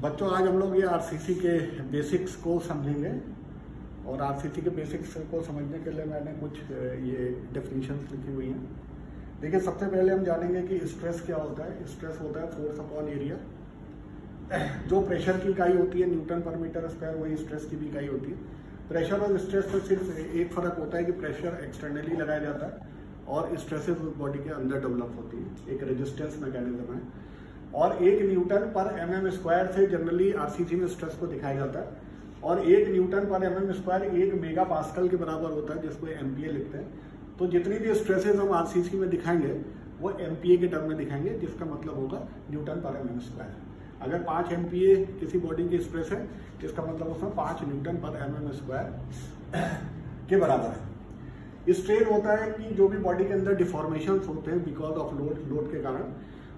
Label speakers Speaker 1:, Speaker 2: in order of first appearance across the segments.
Speaker 1: बच्चों आज हम लोग ये आरसीसी के बेसिक्स को समझेंगे और आरसीसी के बेसिक्स को समझने के लिए मैंने कुछ ये डेफिनेशंस लिखी हुई हैं। देखिए, सबसे पहले हम जानेंगे कि स्ट्रेस क्या होता है। स्ट्रेस होता है फोर्स अपॉन एरिया। जो प्रेशर की इकाई होती है न्यूटन पर मीटर स्क्वायर, वही स्ट्रेस की भी इकाई होती है। प्रेशर और स्ट्रेस में सिर्फ एक फर्क होता है कि प्रेशर एक्सटर्नली लगाया जाता है और स्ट्रेसेस बॉडी के अंदर डेवलप होती है, एक रेजिस्टेंस मैकेनिज्म है। और 1 न्यूटन पर mm स्क्वायर से जनरली आरसीसी में स्ट्रेस को दिखाया जाता है और 1 न्यूटन पर mm स्क्वायर 1 मेगा पास्कल के बराबर होता है, जिसको MPa लिखते हैं। तो जितनी भी स्ट्रेसेस हम आरसीसी में दिखाएंगे वो MPa के टर्म में दिखाएंगे, जिसका मतलब होगा न्यूटन पर mm स्क्वायर। अगर 5 MPa किसी बॉडी की स्ट्रेस है, जिसका मतलब उसमें 5 न्यूटन पर mm स्क्वायर के बराबर है। स्ट्रेन होता है कि जो भी बॉडी के अंदर डिफॉर्मेशन होते हैं बिकॉज ऑफ लोड के कारण,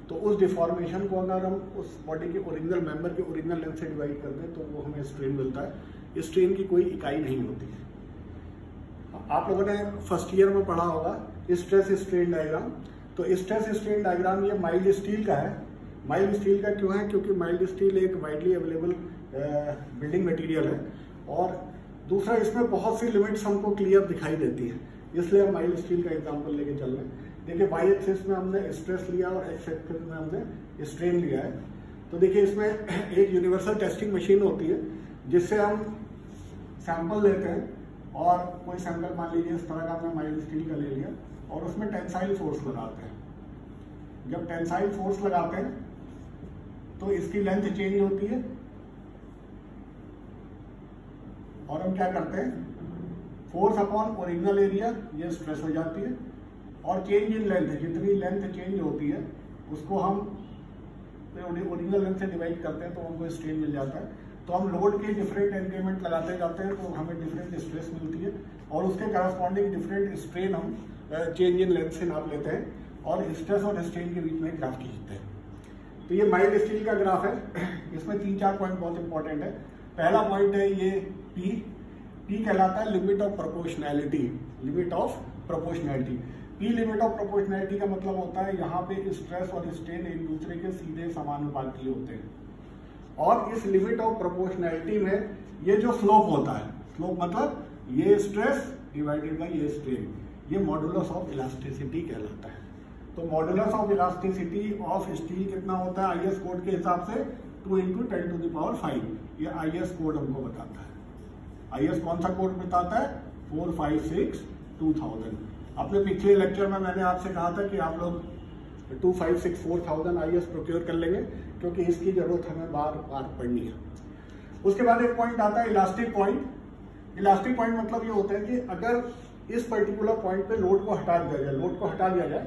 Speaker 1: तो उस डिफॉर्मेशन को अगर हम उस बॉडी के ओरिजिनल मेंबर के ओरिजिनल लेंथ से डिवाइड करते हैं तो वो हमें स्ट्रेन मिलता है। स्ट्रेन की कोई इकाई नहीं होती है। आप लोगों ने फर्स्ट ईयर में पढ़ा होगा स्ट्रेस स्ट्रेन डायग्राम। तो स्ट्रेस स्ट्रेन डायग्राम ये माइल्ड स्टील का है। माइल्ड स्टील का क्यों है? क्योंकि माइल्ड स्टील एक वाइडली अवेलेबल बिल्डिंग मटेरियल है और दूसरा इसमें बहुत सी लिमिट्स हमको क्लियर दिखाई देती है, इसलिए हम माइल्ड स्टील का एग्जाम्पल लेके चल रहे हैं। देखिए, वाई एक्सिस में हमने स्ट्रेस लिया और एक्स एक्सिस में हमने स्ट्रेन लिया है। तो देखिए, इसमें एक यूनिवर्सल टेस्टिंग मशीन होती है जिससे हम सैंपल लेते हैं और कोई सैंपल मान लीजिए इस तरह का हमने माइल्ड स्टील का ले लिया और उसमें टेंसाइल फोर्स लगाते हैं। जब टेंसाइल फोर्स लगाते हैं तो इसकी लेंथ चेंज होती है और हम क्या करते हैं, फोर्स अपॉन ओरिजिनल एरिया, ये स्ट्रेस हो जाती है और चेंज इन लेंथ, जितनी लेंथ चेंज होती है उसको हम ओरिजिनल लेंथ से डिवाइड करते हैं तो हमको स्ट्रेन मिल जाता है। तो हम लोड के डिफरेंट एलिमेंट लगाते जाते हैं तो हमें डिफरेंट स्ट्रेस मिलती है और उसके करस्पॉन्डिंग डिफरेंट स्ट्रेन हम चेंज इन लेंथ से नाप लेते हैं और स्ट्रेस और स्ट्रेन के बीच में ग्राफ खींचते हैं। तो ये माइल्ड स्टील का ग्राफ है। इसमें 3-4 पॉइंट बहुत इंपॉर्टेंट है। पहला पॉइंट है ये P कहलाता है limit of proportionality. Limit of proportionality, P limit of proportionality का मतलब होता है यहाँ पे स्ट्रेस और स्ट्रेन एक दूसरे के सीधे समानुपाती होते हैं और इस लिमिट ऑफ प्रोपोर्शनैलिटी में ये जो स्लोप होता है, स्लोप मतलब ये स्ट्रेस डिवाइडेड बाय ये स्ट्रेन, ये मॉडुलस ऑफ इलास्टिसिटी कहलाता है। तो modulus of elasticity of steel कितना होता है IS कोड के हिसाब से 2 × 10⁵ ये IS कोड हमको बताता है। IS कौन सा कोड बताता है? 456-2000। अपने पिछले लेक्चर में मैंने आपसे कहा था कि आप लोग 2564,000 IS प्रोक्योर कर लेंगे क्योंकि इसकी जरूरत हमें बार बार पड़नी है। उसके बाद एक पॉइंट आता है इलास्टिक पॉइंट। इलास्टिक पॉइंट मतलब ये होता है कि अगर इस पर्टिकुलर पॉइंट पे लोड को हटा दिया जाए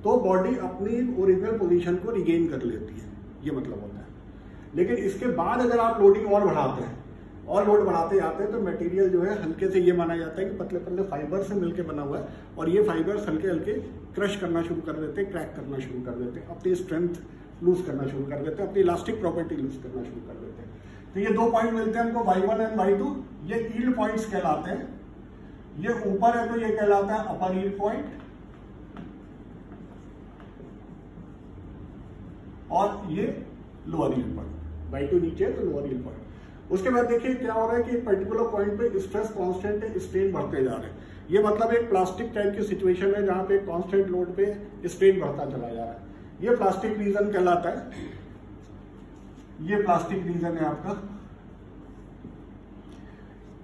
Speaker 1: तो बॉडी अपनी ओरिजिनल पोजीशन को रिगेन कर लेती है, ये मतलब होता है। लेकिन इसके बाद अगर आप लोडिंग और बढ़ाते हैं और लोड बढ़ाते जाते हैं तो मटेरियल जो है हल्के से ये माना जाता है कि पतले पतले फाइबर से मिलकर बना हुआ है और ये फाइबर्स हल्के हल्के क्रश करना शुरू कर देते हैं, क्रैक करना शुरू कर देते हैं, अपनी स्ट्रेंथ लूज करना शुरू कर देते हैं, अपनी इलास्टिक प्रॉपर्टी लूज करना शुरू कर देते हैं। तो ये 2 पॉइंट मिलते हैं हमको, y1 एंड y2। ये यील्ड पॉइंट्स कहलाते हैं। ये ऊपर है तो ये कहलाता है अपर यील्ड पॉइंट और ये लोअर यील्ड पॉइंट। y2 नीचे है तो लोअर यील्ड पॉइंट। उसके बाद देखिए क्या हो रहा है कि एक पर्टिकुलर पॉइंट पे स्ट्रेस कांस्टेंट है, स्ट्रेन बढ़ते जा रहे हैं। ये मतलब एक प्लास्टिक टाइप की सिचुएशन है जहां पे कांस्टेंट लोड पे स्ट्रेन बढ़ता चला जा रहा है। ये प्लास्टिक रीजन कहलाता है। ये प्लास्टिक रीजन है आपका।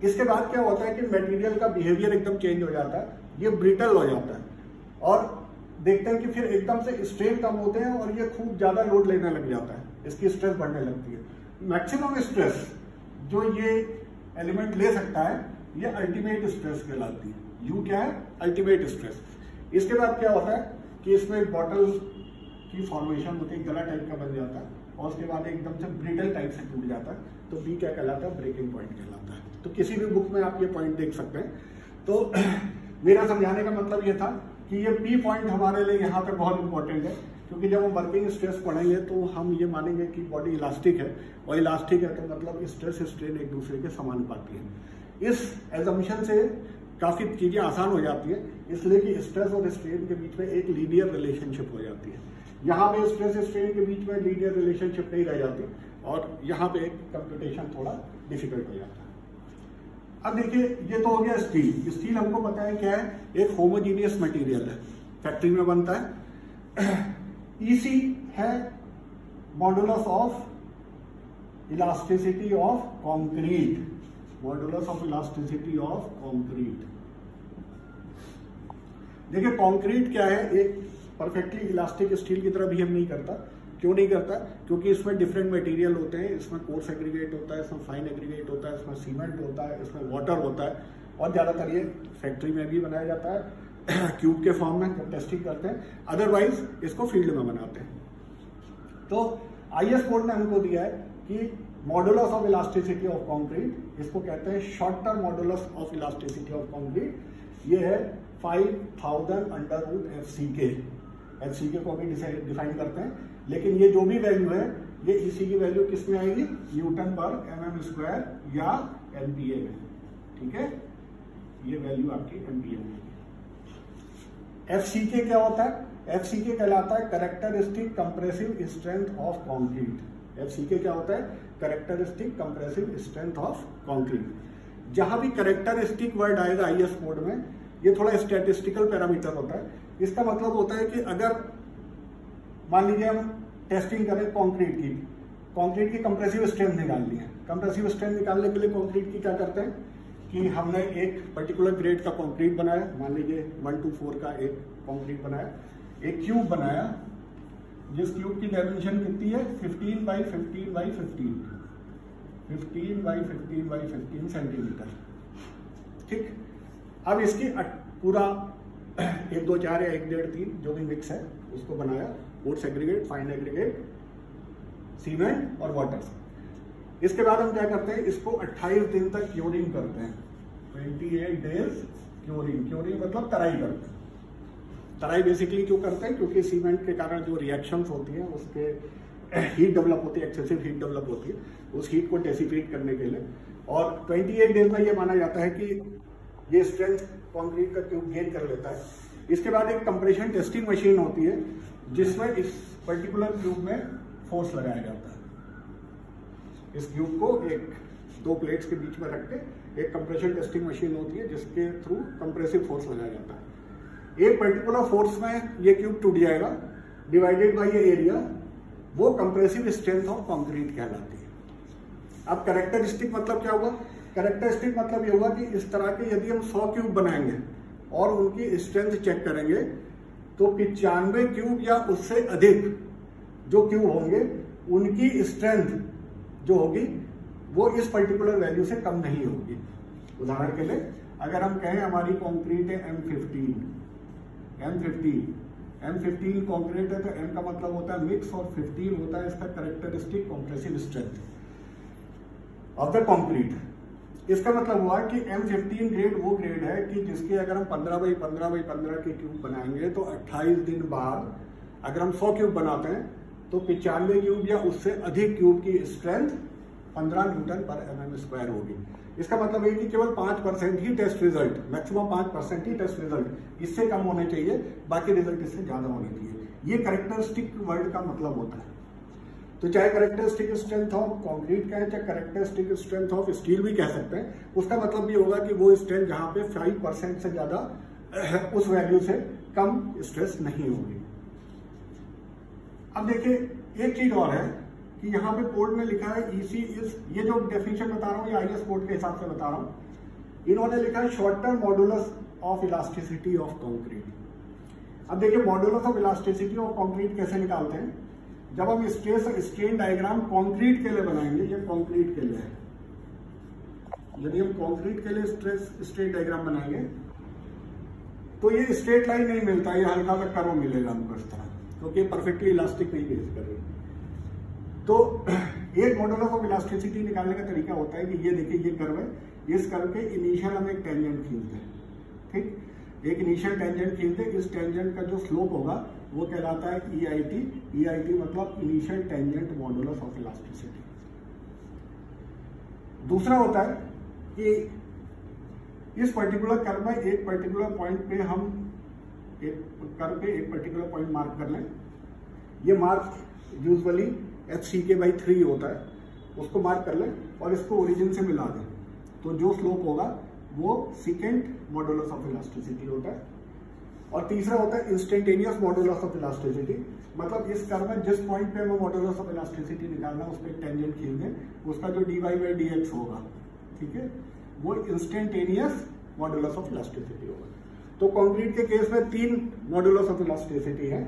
Speaker 1: इसके बाद क्या होता है कि मटेरियल का बिहेवियर एकदम चेंज हो जाता है, ये ब्रिटल हो जाता है और देखते हैं कि फिर एकदम से स्ट्रेन कम होते हैं और ये खूब ज्यादा लोड लेने लग जाता है, इसकी स्ट्रेस बढ़ने लगती है। मैक्सिमम स्ट्रेस जो ये एलिमेंट ले सकता है ये अल्टीमेट स्ट्रेस कहलाती है। यू क्या है? Ultimate stress. इसके बाद क्या होता है कि इसमें एक बॉटल की फॉर्मेशन होती है, गला टाइप का बन जाता है और उसके बाद एकदम से ब्रिटल टाइप से टूट जाता है। तो बी क्या कहलाता है? ब्रेकिंग पॉइंट कहलाता है। तो किसी भी बुक में आप ये पॉइंट देख सकते हैं। तो मेरा समझाने का मतलब ये था कि ये पी पॉइंट हमारे लिए यहाँ पे बहुत इंपॉर्टेंट है क्योंकि जब हम वर्किंग स्ट्रेस पढ़ेंगे तो हम ये मानेंगे कि बॉडी इलास्टिक है और इलास्टिक है तो मतलब स्ट्रेस स्ट्रेन एक दूसरे के समानुपाती है। इस एजम्पशन से काफी चीजें आसान हो जाती है, इसलिए कि स्ट्रेस और स्ट्रेन के बीच में एक लीनियर रिलेशनशिप हो जाती है। यहाँ पे स्ट्रेस स्ट्रेन के बीच में लीनियर रिलेशनशिप नहीं रह जाती और यहाँ पे कंप्यूटेशन थोड़ा डिफिकल्ट हो जाता है। अब देखिए ये तो हो गया स्टील। स्टील हमको पता है क्या है, एक होमोजीनियस मटेरियल है, फैक्ट्री में बनता है। ईसी है modulus of elasticity of concrete, modulus of elasticity of concrete. देखिए कंक्रीट क्या है, एक परफेक्टली इलास्टिक स्टील की तरह बिहेव नहीं करता। क्यों नहीं करता? क्योंकि इसमें डिफरेंट मटेरियल होते हैं, इसमें कोर्स एग्रीगेट होता है, इसमें फाइन एग्रीगेट होता है, इसमें सीमेंट होता है, इसमें वाटर होता है, और ज़्यादातर ये फैक्ट्री में भी बनाया जाता है क्यूब के फॉर्म में जब टेस्टिंग करते हैं, अदरवाइज इसको फील्ड में बनाते हैं। तो आईएस कोड ने हमको दिया है कि modulus of elasticity of concrete, इसको कहते हैं short term modulus of elasticity of concrete, ये है 5000 अंडर रूट एफसीके। एफसीके को भी डिफाइन करते हैं, लेकिन ये जो भी वैल्यू है ये इसी की वैल्यू किस में आएगी, न्यूटन पर mm स्क्वायर या एमपीए में। ठीक है, ये वैल्यू आपकी एमपीए में। एफसीके क्या होता है? एफसीके कहलाता है characteristic compressive strength of concrete. FCK क्या होता है? Characteristic compressive strength of concrete. जहां भी कैरेक्टरिस्टिक वर्ड आएगा आईएस कोड में, ये थोड़ा स्टैटिस्टिकल पैरामीटर होता है। इसका मतलब होता है कि अगर मान लीजिए हम टेस्टिंग करें कंक्रीट की कंप्रेसिव स्ट्रेंथ निकालनी है। कंप्रेसिव स्ट्रेंथ निकालने के लिए कंक्रीट की क्या करते हैं कि हमने एक पर्टिकुलर ग्रेड का कंक्रीट बनाया, मान लीजिए 1 to 4 का एक कंक्रीट बनाया, एक क्यूब बनाया, जिस क्यूब की डायमेंशन कितनी है 15 by 15 by 15, 15 by 15 by 15 centimetre. ठीक, अब इसकी पूरा 1 2 4 या 1 1.5 3 जो भी मिक्स है उसको बनाया, coarse aggregate, fine aggregate, cement और वाटर। इसके बाद हम क्या करते हैं, इसको 28 दिन तक क्योरिंग करते हैं, 28 डेज क्योरिंग। क्योरिंग मतलब तराई करते हैं। तराई बेसिकली क्यों करते हैं? क्योंकि सीमेंट के कारण जो रिएक्शंस होती हैं उसके हीट डेवलप होती है, एक्सेसिव हीट डेवलप होती है, उस हीट को डेसिपेट करने के लिए। और 28 डेज में ये माना जाता है कि ये स्ट्रेंथ कंक्रीट का क्यूब गेन कर लेता है। इसके बाद एक कंप्रेशन टेस्टिंग मशीन होती है जिसमें इस पर्टिकुलर क्यूब में फोर्स लगाया जाता है। इस क्यूब को एक 2 प्लेट्स के बीच में रख के एक कंप्रेशन टेस्टिंग मशीन होती है जिसके थ्रू कंप्रेसिव फोर्स लगाया जाता है। एक पर्टिकुलर फोर्स में ये क्यूब टूट जाएगा, डिवाइडेड बाय ये एरिया, वो कंप्रेसिव स्ट्रेंथ ऑफ कंक्रीट कहलाती है। अब कैरेक्टरिस्टिक मतलब क्या हुआ? कैरेक्टरिस्टिक मतलब ये हुआ कि इस तरह के यदि हम 100 क्यूब बनाएंगे और उनकी स्ट्रेंथ चेक करेंगे तो 95 क्यूब या उससे अधिक जो क्यूब होंगे उनकी स्ट्रेंथ जो होगी वो इस पर्टिकुलर वैल्यू से कम नहीं होगी। उदाहरण के लिए अगर हम कहें हमारी कंक्रीट है M15 कंक्रीट है तो M का मतलब होता है मिक्स और 15 होता है इसका characteristic compressive strength of the concrete. इसका मतलब हुआ कि M15 ग्रेड वो ग्रेड है कि जिसके अगर हम 15 by 15 by 15 के क्यूब बनाएंगे तो 28 दिन बाद अगर हम 100 क्यूब बनाते हैं तो 95 क्यूब या उससे अधिक क्यूब की स्ट्रेंथ 15 न्यूटन पर mm स्क्वायर होगी। इसका मतलब है कि केवल 5% ही टेस्ट रिजल्ट, मैक्सिमम 5% ही टेस्ट रिजल्ट, इससे कम होने चाहिए, बाकी रिजल्ट इससे ज्यादा होने चाहिए। ये कैरेक्टरिस्टिक वर्ड का मतलब होता है। तो चाहे कैरेक्टरिस्टिक स्ट्रेंथ ऑफ कंक्रीट कहें, चाहे कैरेक्टरिस्टिक स्ट्रेंथ ऑफ स्टील भी कह सकते हैं, उसका मतलब ये होगा कि वो स्ट्रेंथ जहां पे 5% से ज्यादा उस वैल्यू से कम स्ट्रेस नहीं होगी। अब देखिए एक चीज और है कि यहाँ पे कोड में लिखा है ईसी इज, ये जो डेफिनेशन बता रहा हूँ ये आईएस कोड के हिसाब से बता रहा हूँ, इन्होंने लिखा है short term modulus of elasticity of concrete. अब देखिए modulus of elasticity of concrete कैसे निकालते हैं? जब हम स्ट्रेस स्ट्रेन डायग्राम कंक्रीट के लिए बनाएंगे, ये कंक्रीट के लिए है, यदि हम कंक्रीट के लिए स्ट्रेस स्ट्रेन डायग्राम बनाएंगे तो ये स्ट्रेट लाइन नहीं मिलता, ये हल्का सा कर्व मिलेगा हमको इस तरह, क्योंकि परफेक्टली इलास्टिक नहीं बेस कर रही। तो एक मॉडुलस ऑफ इलास्टिसिटी निकालने का तरीका होता है कि ये देखिए ये कर्व है, इस कर्व के इनिशियल हम एक टेंजेंट खींचते हैं, ठीक, एक इनिशियल टेंजेंट खींचते, इस टेंजेंट का जो स्लोप होगा वो कहलाता है EIT। EIT मतलब initial tangent modulus of elasticity. दूसरा होता है कि इस पर्टिकुलर कर्व में एक पर्टिकुलर पॉइंट पे हम एक कर्व पे एक पर्टिकुलर पॉइंट मार्क कर लें, ये मार्क यूजुअली HCK/3 होता है, उसको मार्क कर लें और इसको ओरिजिन से मिला दें, तो जो स्लोप होगा वो सेकेंड मॉडुलस ऑफ इलास्टिसिटी होता है। और तीसरा होता है इंस्टेंटेनियस मॉडुलस ऑफ इलास्टिसिटी, मतलब इस कर्व में जिस पॉइंट पे हमें मॉडुलस ऑफ इलास्टिसिटी निकालना है उस पर टेंजेंट खींच दें, उसका जो dy/dx होगा, ठीक है, वो इंस्टेंटेनियस मॉडुलस ऑफ इलास्टिसिटी होगा। तो कंक्रीट के केस में 3 मॉडुलस ऑफ इलास्टिसिटी है,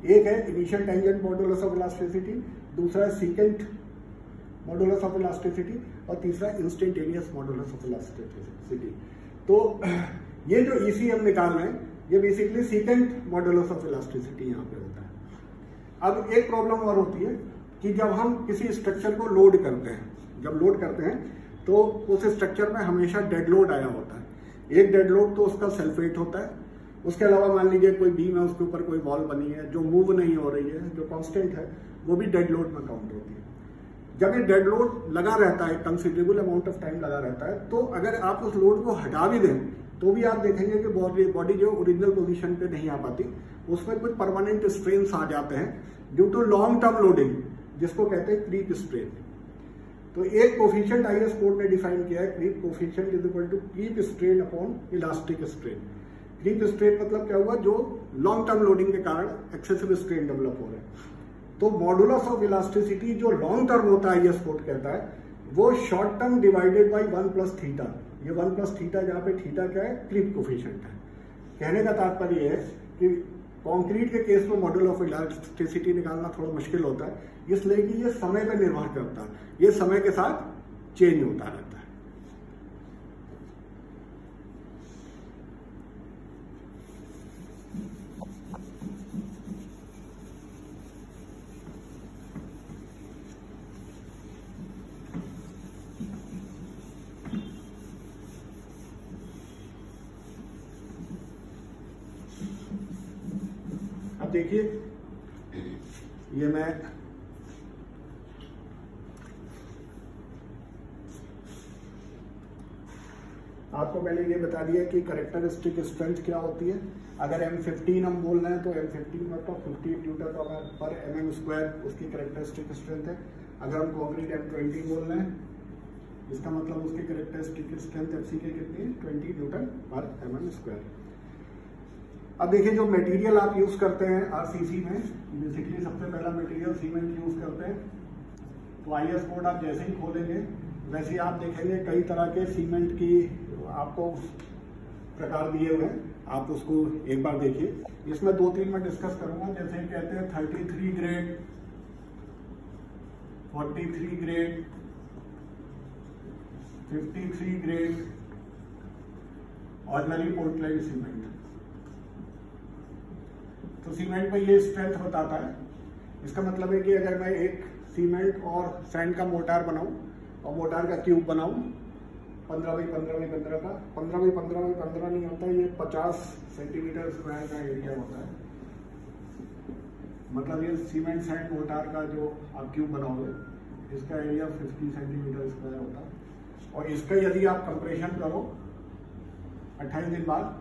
Speaker 1: एक है initial tangent modulus of elasticity, दूसरा है सेकेंड मॉडुलस ऑफ इलास्टिसिटी और तीसरा इंस्टेंटेनियस मॉडुलस ऑफ इलास्टिसिटी। तो ये जो ECM निकाल रहे हैं ये basically second modulus of elasticity यहाँ पे होता है। अब एक प्रॉब्लम और होती है कि जब हम किसी स्ट्रक्चर को लोड करते हैं, जब लोड करते हैं तो उस स्ट्रक्चर में हमेशा डेड लोड आया होता है। एक डेड लोड तो उसका सेल्फ वेट होता है, उसके अलावा मान लीजिए कोई बीम है, उसके ऊपर कोई वॉल बनी है जो मूव नहीं हो रही है, जो कांस्टेंट है, वो भी डेड लोड में काउंट होती है। जब ये डेड लोड लगा रहता है, कंसिडरेबल अमाउंट ऑफ टाइम लगा रहता है, तो अगर आप उस लोड को हटा भी दें तो भी आप देखेंगे कि बॉडी जो ओरिजिनल पोजीशन पे नहीं आ पाती, उसमें कुछ परमानेंट स्ट्रेन्स आ जाते हैं due to long term loading, जिसको कहते हैं क्रीप स्ट्रेन। तो एक कोफिशिएंट IS कोड ने डिफाइन किया है, creep coefficient is equal to creep strain upon elastic strain. Creep strain मतलब क्या हुआ, जो लॉन्ग टर्म लोडिंग के कारण एक्सेसिव स्ट्रेन डेवलप हो रहे हैं। तो मॉडुलस ऑफ इलास्टिसिटी जो लॉन्ग टर्म होता है IS कोड कहता है, वो short term divided by 1 plus theta. ये 1 प्लस थीटा, जहाँ पे थीटा क्या है, क्रीप कोफिशिएंट है। कहने का तात्पर्य है कि कंक्रीट के केस में मॉडुलस ऑफ इलास्टिसिटी निकालना थोड़ा मुश्किल होता है, इसलिए कि ये समय पर निर्भर करता है, ये समय के साथ चेंज होता रहता है। देखिए, ये मैं आपको पहले ये बता दिया कि कैरेक्टरिस्टिक स्ट्रेंथ क्या होती है। अगर M15 हम बोल रहे हैं तो M15 मतलब 50 न्यूटन पर mm², उसकी कैरेक्टरिस्टिक स्ट्रेंथ है। अगर हम कंक्रीट M20 बोल रहे हैं, इसका मतलब उसकी कैरेक्टरिस्टिक स्ट्रेंथ FCK कितनी है, 20 न्यूटन पर mm²। अब देखिए, जो मटेरियल आप यूज करते हैं RCC में, बेसिकली सबसे पहला मटेरियल सीमेंट यूज करते हैं। तो IS कोड आप जैसे ही खोलेंगे वैसे ही आप देखेंगे कई तरह के सीमेंट की आपको प्रकार दिए हुए हैं, आप उसको एक बार देखिए। इसमें 2-3 मैं डिस्कस करूंगा, जैसे कहते हैं 33 grade, 43 grade, 53 grade ordinary Portland cement. तो सीमेंट में ये स्ट्रेंथ बताता है। इसका मतलब है कि अगर मैं एक सीमेंट और सैंड का मोटार बनाऊं और मोटार का क्यूब बनाऊं 15x15x15 का, 15x15x15 नहीं होता, ये 50 सेंटीमीटर स्क्वायर का एरिया होता है। मतलब ये सीमेंट सैंड मोटार का जो आप क्यूब बनाओगे, इसका एरिया 50 सेंटीमीटर स्क्वायर होता है। और इसका यदि आप कंप्रेशन करो 28 दिन बाद,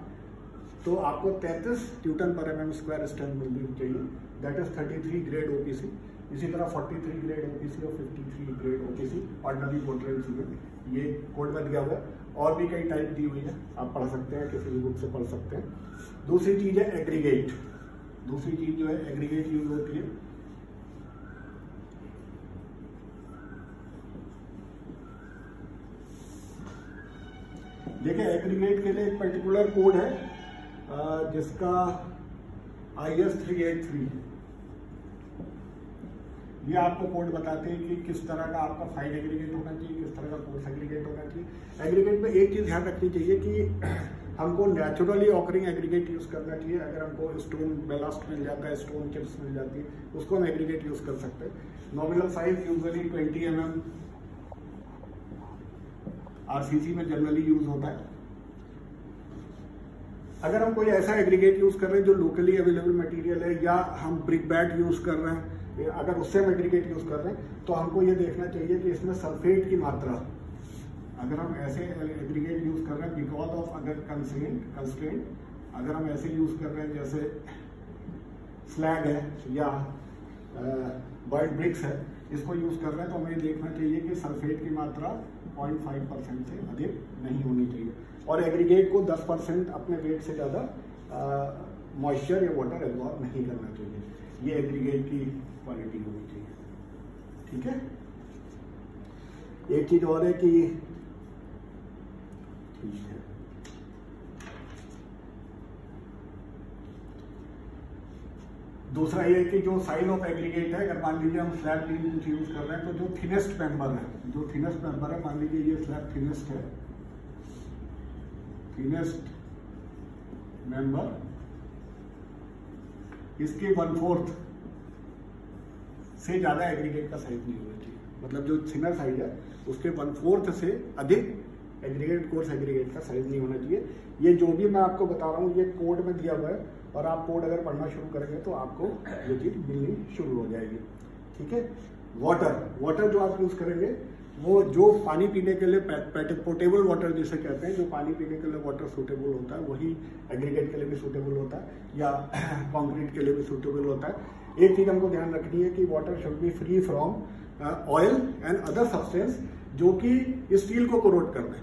Speaker 1: तो आपको 33 न्यूटन पर mm² स्ट्रेंथ मिलनी चाहिए, दैट इज 33 ग्रेड OPC। इसी तरह 43 ग्रेड OPC और 53 grade OPC ordinary Portland cement, ये कोड में दिया हुआ है। और भी कई टाइप दी हुई है, आप पढ़ सकते हैं, किसी भी बुक से पढ़ सकते हैं। दूसरी चीज है एग्रीगेट। दूसरी चीज जो है एग्रीगेट यूज होती है। देखिए, एग्रीगेट के लिए एक पर्टिकुलर कोड है जिसका IS 383 है। ये आपको कोड बताते हैं कि किस तरह का आपका फाइन एग्रीगेट होना चाहिए, किस तरह का कोर्स एग्रीगेट होना चाहिए। एग्रीगेट में एक चीज ध्यान रखनी चाहिए कि हमको नेचुरली ऑकरिंग एग्रीगेट यूज करना चाहिए। अगर हमको स्टोन बेलास्ट मिल जाता है, स्टोन चिप्स मिल जाती है, उसको हम एग्रीगेट यूज कर सकते हैं। Nominal size usually 20 mm RCC में जनरली यूज होता है। अगर हम कोई ऐसा एग्रीगेट यूज कर रहे हैं जो लोकली अवेलेबल मटेरियल है, या हम ब्रिक बैट यूज कर रहे हैं, अगर उससे हम एग्रीगेट यूज कर रहे हैं, तो हमको ये देखना चाहिए कि इसमें सल्फेट की मात्रा, अगर हम ऐसे एग्रीगेट यूज कर रहे हैं बिकॉज ऑफ अगर कंस्ट्रेंट, अगर हम ऐसे यूज कर रहे हैं जैसे स्लैग है या बर्ड ब्रिक्स है, इसको यूज कर रहे हैं, तो हमें देखना चाहिए कि सल्फेट की मात्रा 0.5% से अधिक नहीं होनी चाहिए और एग्रीगेट को 10% अपने वेट से ज़्यादा मॉइस्चर या वाटर एब्जॉर्ब नहीं करना चाहिए। ये एग्रीगेट की क्वालिटी होनी चाहिए। ठीक है। एक चीज और है कि ठीक है, दूसरा ये कि जो साइज ऑफ एग्रीगेट है, अगर मान लीजिए हम स्लैब बीम कुछ यूज कर रहे हैं तो जो थिनेस्ट मेंबर है, मान लीजिए ये स्लैब थिनेस्ट है, थिनेस्ट मेंबर इसके 1/4 से ज्यादा एग्रीगेट का साइज नहीं होना चाहिए। मतलब जो थिनर साइज है उसके 1/4 से अधिक एग्रीगेट, कोर्स एग्रीगेट का साइज नहीं होना चाहिए। ये जो भी मैं आपको बता रहा हूँ ये कोड में दिया हुआ है और आप कोड अगर पढ़ना शुरू करेंगे तो आपको ये चीज मिलनी शुरू हो जाएगी। ठीक है। वाटर जो आप यूज करेंगे वो जो पानी पीने के लिए पोर्टेबल वाटर जिसे कहते हैं, जो पानी पीने के लिए वाटर सूटेबल होता है वही एग्रीगेट के लिए भी सूटेबल होता है या कंक्रीट के लिए भी सूटेबल होता है। एक चीज हमको ध्यान रखनी है कि water should be free from oil and other substance जो कि स्टील को कोरोट कर दें।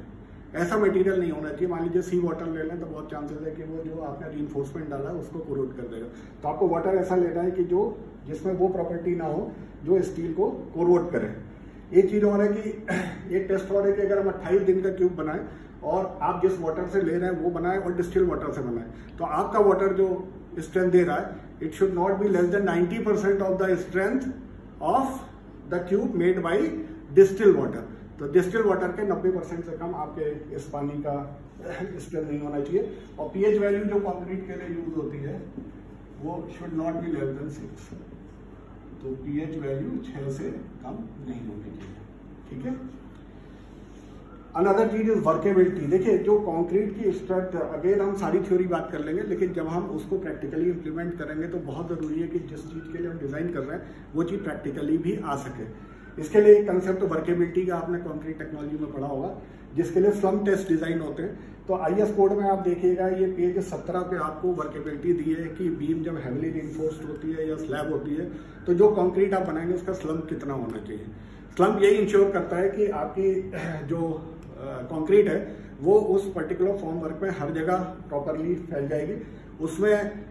Speaker 1: ऐसा मटेरियल नहीं होना चाहिए। मान लीजिए सी वाटर ले लें तो बहुत चांसेस है कि वो जो आपने रीइंफोर्समेंट डाला है उसको कोरोट कर देगा। तो आपको वाटर ऐसा लेना है कि जो जिसमें वो प्रॉपर्टी ना हो जो स्टील को कोरोट करे। एक चीज और है कि एक टेस्ट और है कि अगर हम 28 दिन का ट्यूब बनाएं और आप जिस वाटर से ले रहे हैं वो बनाएं और डिस्टिल वाटर से बनाएं, तो आपका वाटर जो स्ट्रेंथ दे रहा है it should not be less than 90% of the strength of the tube made by distil water. तो डिस्टिल वाटर के 90% से कम आपके इस पानी का स्ट्रेंथ नहीं होना चाहिए। और पीएच वैल्यू जो कंक्रीट के लिए यूज होती है वो should not be less than 6। तो पीएच वैल्यू 6 से कम नहीं होनी चाहिए। ठीक है। अनदर चीज इज वर्केबिलिटी। देखिए जो कंक्रीट की स्ट्रेंथ, अगेन हम सारी थ्योरी बात कर लेंगे लेकिन जब हम उसको प्रैक्टिकली इंप्लीमेंट करेंगे तो बहुत जरूरी है कि जिस चीज के लिए हम डिजाइन कर रहे हैं वो चीज प्रैक्टिकली भी आ सके। इसके लिए एक कंसेप्ट वर्केबिलिटी का आपने कंक्रीट टेक्नोलॉजी में पढ़ा होगा जिसके लिए स्लम टेस्ट डिजाइन होते हैं। तो आईएस कोड में आप देखिएगा ये पेज 17 पे आपको वर्केबिलिटी दी है कि बीम जब हेविली रिइंफोर्स्ड होती है या स्लैब होती है तो जो कंक्रीट आप बनाएंगे उसका स्लम कितना होना चाहिए। स्लम यही इंश्योर करता है कि आपकी जो कंक्रीट है वो उस पर्टिकुलर फॉर्म वर्क में हर जगह प्रॉपरली फैल जाएगी, उसमें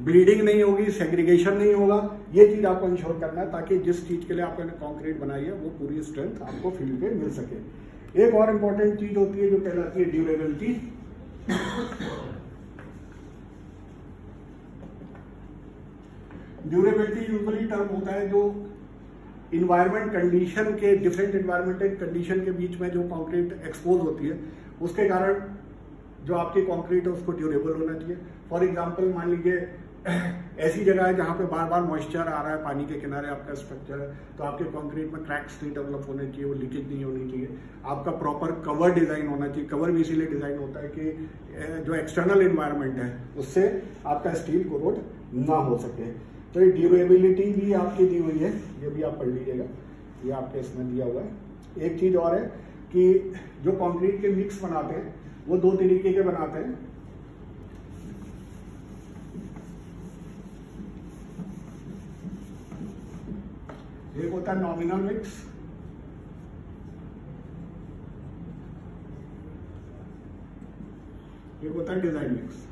Speaker 1: ब्लीडिंग नहीं होगी, सेग्रीगेशन नहीं होगा। ये चीज आपको इंश्योर करना है ताकि जिस चीज के लिए आपने कंक्रीट बनाई है वो पूरी स्ट्रेंथ आपको फील्ड पे मिल सके। एक और इम्पोर्टेंट चीज होती है जो कहलाती है ड्यूरेबिलिटी। ड्यूरेबिलिटी यूजुअली टर्म होता है जो इन्वायरमेंट कंडीशन के, डिफरेंट इन्वायरमेंटल कंडीशन के बीच में जो कंक्रीट एक्सपोज होती है उसके कारण जो आपकी कंक्रीट है उसको ड्यूरेबल होना चाहिए। फॉर एग्जांपल मान लीजिए ऐसी जगह है जहां पे बार बार मॉइस्चर आ रहा है, पानी के किनारे आपका स्ट्रक्चर है, तो आपके कंक्रीट में क्रैक्स नहीं डेवलप होने चाहिए, वो लीकेज नहीं होनी चाहिए। आपका प्रॉपर कवर डिजाइन होना चाहिए। कवर भी इसीलिए डिजाइन होता है कि जो एक्सटर्नल इन्वायरमेंट है उससे आपका स्टील कोरोड ना हो सके। तो ये ड्यूरेबिलिटी भी आपकी दी हुई है, ये भी आप पढ़ लीजिएगा, ये आपके इसमें दिया हुआ है। एक चीज और है कि जो कंक्रीट के मिक्स बनाते हैं वो दो तरीके के बनाते हैं। एक होता है नॉमिनल मिक्स, एक होता है डिजाइन मिक्स।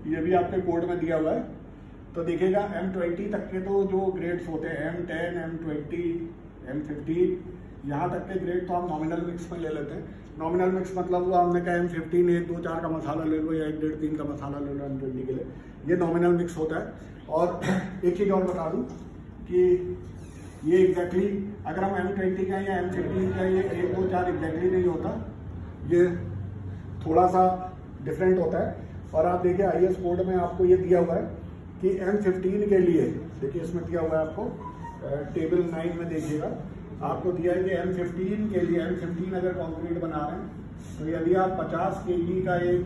Speaker 1: ये भी आपके कोड में दिया हुआ है। तो देखिएगा M20 तक के तो जो ग्रेड्स होते हैं M10, M20, M15, यहाँ तक के ग्रेड तो हम नॉमिनल मिक्स में ले लेते हैं। नॉमिनल मिक्स मतलब हुआ हमने कहा M15 1, 2, 4 का मसाला ले लो या 1, 1.5, 3 का मसाला ले लो M20 के लिए, ये नॉमिनल मिक्स होता है। और एक चीज और बता दूं कि ये एग्जैक्टली अगर हम M20 का या M15 का ये 1, 2, 4 एग्जैक्टली नहीं होता, ये थोड़ा सा डिफरेंट होता है। और आप देखिए आईएस कोड में आपको ये दिया हुआ है कि M15 के लिए, देखिए इसमें दिया हुआ है आपको टेबल 9 में देखिएगा, आपको दिया है कि M15 के लिए, M15 अगर कंक्रीट बना रहे हैं तो यदि आप 50 kg का एक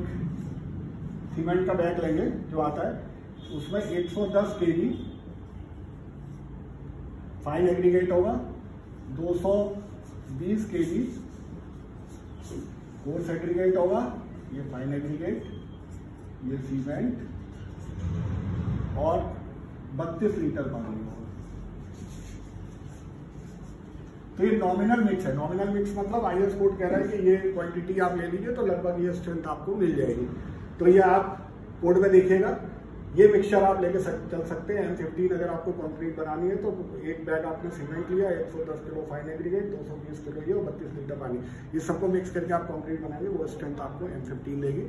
Speaker 1: सीमेंट का बैग लेंगे जो आता है उसमें 110 kg फाइन एग्रीगेट होगा, 220 kg कोर्स एग्रीगेट होगा, ये फाइन एग्रीगेट, ये सीमेंट, और 32 लीटर पानी होगा। तो ये नॉमिनल मिक्स है। नॉमिनल मिक्स मतलब आईएस कोड कह रहा है कि ये क्वांटिटी आप ले लीजिए तो लगभग ये स्ट्रेंथ आपको मिल जाएगी। तो ये आप कोड में देखिएगा, ये मिक्सचर आप लेके चल सकते हैं। M15 अगर आपको कंक्रीट बनानी है तो एक बैग आपने सीमेंट लिया, 110 किलो फाइन एग्रीगेट, 220 किलो ये और 32 लीटर पानी, ये सबको मिक्स करके आप कंक्रीट बनाएंगे, वो स्ट्रेंथ आपको M15 लेगी।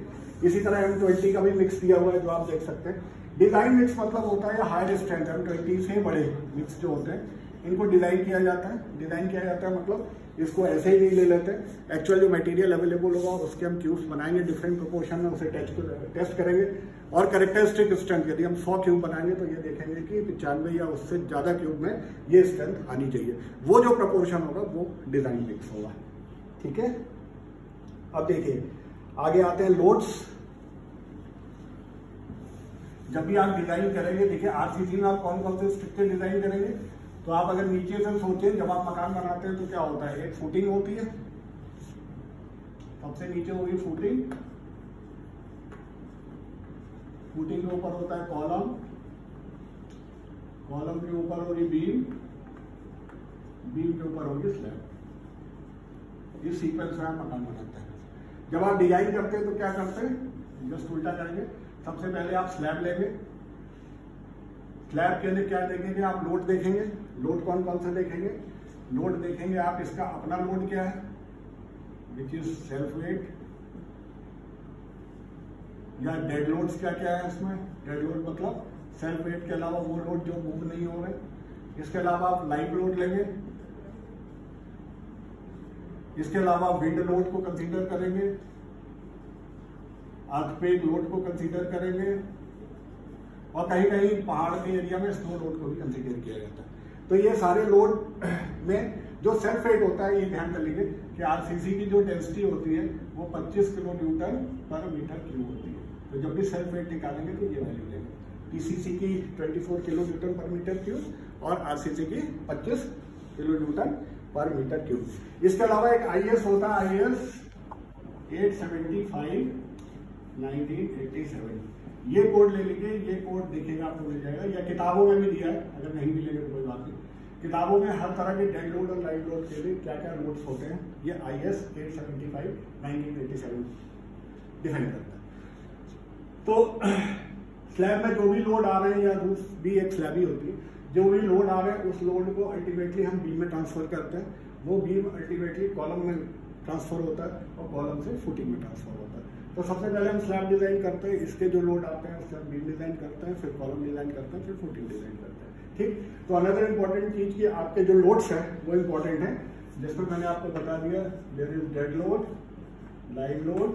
Speaker 1: इसी तरह M20 का भी मिक्स दिया हुआ है जो आप देख सकते हैं। डिजाइन मिक्स मतलब होता है हायर स्ट्रेंथ। M20 से बड़े मिक्स जो होते हैं इनको डिजाइन किया जाता है। डिजाइन किया जाता है मतलब इसको ऐसे ही नहीं ले लेते, एक्चुअल जो मटेरियल अवेलेबल होगा उसके हम क्यूब्स बनाएंगे डिफरेंट प्रोपोर्शन में, उसे टेस्ट करेंगे और कैरेक्टरिस्टिक स्ट्रेंथ यदि हम 100 क्यूब बनाएंगे तो ये देखेंगे कि 95 या उससे ज्यादा क्यूब में ये स्ट्रेंथ आनी चाहिए। वो जो प्रोपोर्शन होगा वो डिजाइन मिक्स होगा। ठीक है, अब देखिए आगे आते हैं लोड्स। जब भी आप डिजाइन करेंगे, देखिए आरसीसी में आप कौन कौन से स्ट्रक्चर डिजाइन करेंगे, तो आप अगर नीचे से सोचें, जब आप मकान बनाते हैं तो क्या होता है, एक फुटिंग होती है, सबसे नीचे होगी फुटिंग, फुटिंग के ऊपर होता है कॉलम, कॉलम के ऊपर होगी बीम, बीम के ऊपर होगी स्लैब। इस सीक्वेंस में आप मकान बनाते हैं। जब आप डिजाइन करते हैं तो क्या करते हैं, जस्ट उल्टा करेंगे। सबसे पहले आप स्लैब लेंगे, स्लैब के लिए क्या देखेंगे आप, लोड देखेंगे। लोड कौन कौन सा देखेंगे, लोड देखेंगे आप इसका अपना लोड क्या है, विच इज सेल्फ वेट, या डेड लोड्स क्या क्या है इसमें। डेड लोड मतलब सेल्फ वेट के अलावा वो लोड जो मूव नहीं हो रहे। इसके अलावा आप लाइव लोड लेंगे, इसके अलावा विंड लोड को कंसीडर करेंगे, अर्थक्वेक लोड को कंसीडर करेंगे, और कहीं कहीं पहाड़ के एरिया में स्नो लोड को भी कंसीडर किया जाता है। तो ये सारे लोड में जो सेल्फ वेट होता है, ये ध्यान कर लीजिए कि आरसीसी की जो डेंसिटी होती है वो 25 किलो न्यूटन पर मीटर क्यूब होती है। तो जब भी सेल्फ वेट निकालेंगे तो ये वैल्यू लेंगे। पीसीसी की 24 किलो न्यूटन पर मीटर क्यूब और आरसीसी की 25 किलो न्यूटन पर मीटर क्यूब। इसके अलावा एक आईएस होता है, आईएस 875 1987। ये कोड ले लीजिए, ये कोड देखिएगा आपको मिल जाएगा, या किताबों में भी दिया है, अगर नहीं मिलेगा तो कोई बात नहीं। किताबों में हर तरह के डेड लोड और लाइव लोड के लिए क्या क्या लोड्स होते हैं ये IS 875 1987 डिफाइन करता है। तो स्लैब में जो भी लोड आ रहे हैं, या रूफ भी एक स्लैब ही होती है, जो भी लोड आ रहे हैं उस लोड को अल्टीमेटली हम बीम में ट्रांसफर करते हैं। वो बीम अल्टीमेटली कॉलम में ट्रांसफर होता है और कॉलम से फुटिंग में ट्रांसफर होता है। तो सबसे पहले हम स्लैब डिजाइन करते हैं, इसके जो लोड आते हैं उससे हम बीम डिजाइन करते हैं, फिर कॉलम डिजाइन करते हैं, फिर फुटिंग डिजाइन करते हैं। ठीक, तो अनदर इंपॉर्टेंट चीज कि आपके जो लोड्स हैं वो इंपॉर्टेंट है, जिसमें मैंने आपको बता दिया there is dead load, live load,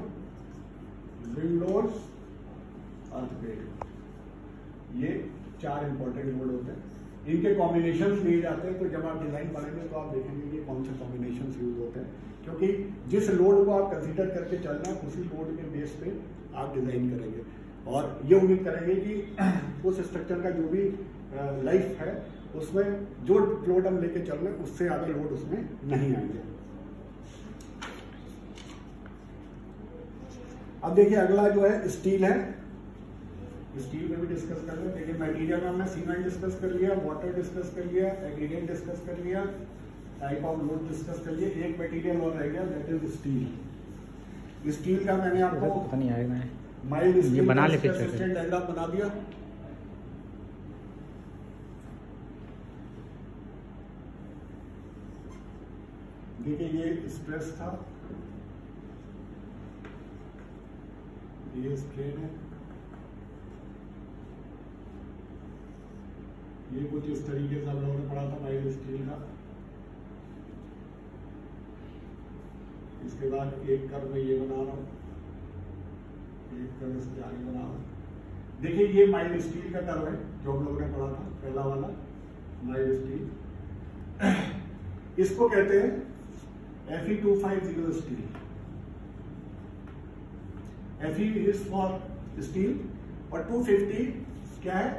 Speaker 1: wind load, earthquake. ये 4 इंपॉर्टेंट लोड होते हैं। इनके कॉम्बिनेशन लिए जाते हैं। तो जब आप डिजाइन बनाएंगे तो आप देखेंगे कि कौन से कॉम्बिनेशन यूज होते हैं, क्योंकि जिस लोड को आप कंसीडर करके चलना है उसी लोड के बेस पे आप डिजाइन करेंगे, और ये उम्मीद करेंगे कि उस स्ट्रक्चर का जो भी लाइफ है उसमें जो लोड हम लेके चल रहे हैं उससे ज्यादा लोड उसमें नहीं आएंगे। अब देखिए अगला जो है स्टील है। स्टील में भी डिस्कस कर रहे हैं। देखिए मटेरियल में हमने सीमेंट डिस्कस कर लिया, वाटर डिस्कस कर लिया, एग्रीगेट डिस्कस कर लिया, टाइप ऑफ लोड डिस्कस कर लिया। एक मटेरियल और रह गया, दैट इज स्टील। स्टील का मैंने आपको
Speaker 2: पता नहीं आएगा,
Speaker 1: माइल्ड स्टील
Speaker 2: बना ले पिक्चर
Speaker 1: कंसिस्टेंट डायग्राम बना दिया। देखिए ये स्ट्रेस था, ये स्ट्रेन है, ये कुछ इस तरीके से हम लोगों ने पढ़ा था माइल्ड स्टील का। इसके बाद एक कर्व में ये बना रहा हूं, एक कर्व इसके आगे बना रहा हूं। देखिए ये माइल्ड स्टील का कर्व है जो हम लोगों ने पढ़ा था, पहला वाला माइल्ड स्टील। इसको कहते हैं Fe250 steel. Fe is for steel और 250 क्या है,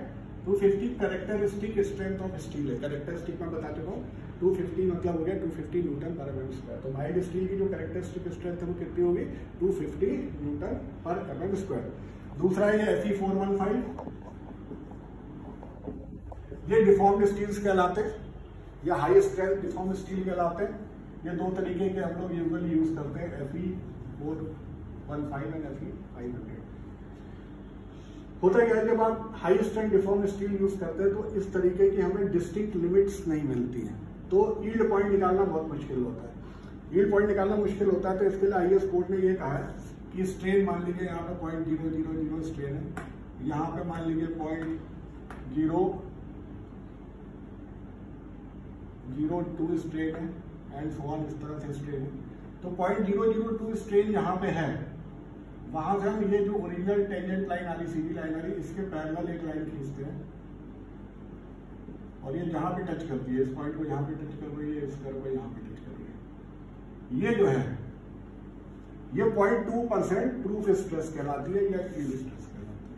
Speaker 1: 250 कैरेक्टरिस्टिक स्ट्रेंथ ऑफ स्टील है। कैरेक्टरिस्टिक मैं बता चुका हूँ, 250 मतलब हो गया 250 न्यूटन पर mm स्क्वायर। तो माइल्ड स्टील की जो कैरेक्टरिस्टिक स्ट्रेंथ है वो कितनी होगी, 250 न्यूटन पर mm स्क्वायर। दूसरा है Fe415, ये डिफॉर्म्ड स्टील्स कहलाते हैं या हाई स्ट्रेंथ डिफॉर्म्ड स्टील कहलाते हैं। ये दो तरीके के हम लोग यूजुअली यूज करते हैं, Fe415 एंड Fe500। होता क्या है, जब आप high strength deformed steel use करते हैं तो इस तरीके की हमें डिस्टिंक्ट लिमिट्स नहीं मिलती हैं, तो यील्ड पॉइंट निकालना बहुत मुश्किल होता है। यील्ड पॉइंट निकालना मुश्किल होता है तो इसके लिए आईएस कोड ने ये कहा है कि स्ट्रेन मान लीजिए यहाँ पे 0.000 स्ट्रेन है, यहाँ पे मान लीजिए 0.002 स्ट्रेन है एंड सो ऑन, इस तरह से स्ट्रेन है। तो 0.002 स्ट्रेन यहाँ पे है, वहां से हम ये जो ओरिजिनल टेंजेंट लाइन आ रही, सीधी लाइन आ रही, इसके पैरेलल एक लाइन खींचते हैं और ये जहां पे टच करती है, इस पॉइंट को यहाँ पे टच कर रही है, इस कर्व को यहाँ पे टच कर रही है, ये जो है ये 0.2% प्रूफ स्ट्रेस कहलाती है या यील्ड स्ट्रेस कहलाती है।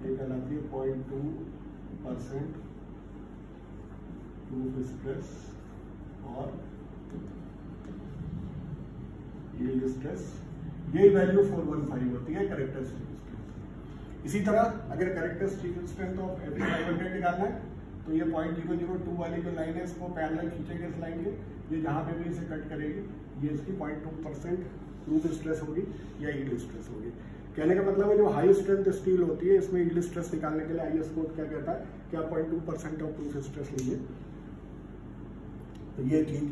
Speaker 1: ये कहलाती है 0.2% प्रूफ स्ट्रेस और यील्ड स्ट्रेस। ये वैल्यू 415 होती है कैरेक्टरिस्टिक स्ट्रेंथ। इसी तरह अगर कैरेक्टरिस्टिक स्ट्रेंथ ऑफ Fe500 निकालना है तो ये 0.002 वाली जो लाइन है इसको पैरेलल खींचेंगे इस लाइन के, ये जहां पे भी इसे कट करेगी ये इसकी 0.2% प्रूफ स्ट्रेस होगी या यील्ड स्ट्रेस होगी। कहने का मतलब है जो हाई स्ट्रेंथ स्टील होती है इसमें यील्ड स्ट्रेस निकालने के लिए आईएस कोड क्या कहता है कि आप 0.2% ऑफ प्रूफ स्ट्रेस लीजिए, तो ये चीज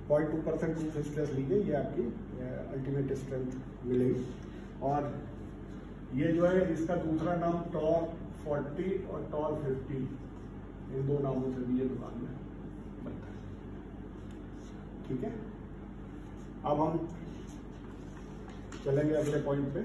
Speaker 1: 0.2% प्रूफ स्ट्रेस लीजिए, ये आपकी अल्टीमेट स्ट्रेंथ मिलेगी। और ये जो है इसका दूसरा नाम टॉर 40 और टॉर 50, इन दो नामों से भी ये दुकान में बनता है। ठीक है, अब हम चलेंगे अगले पॉइंट पे।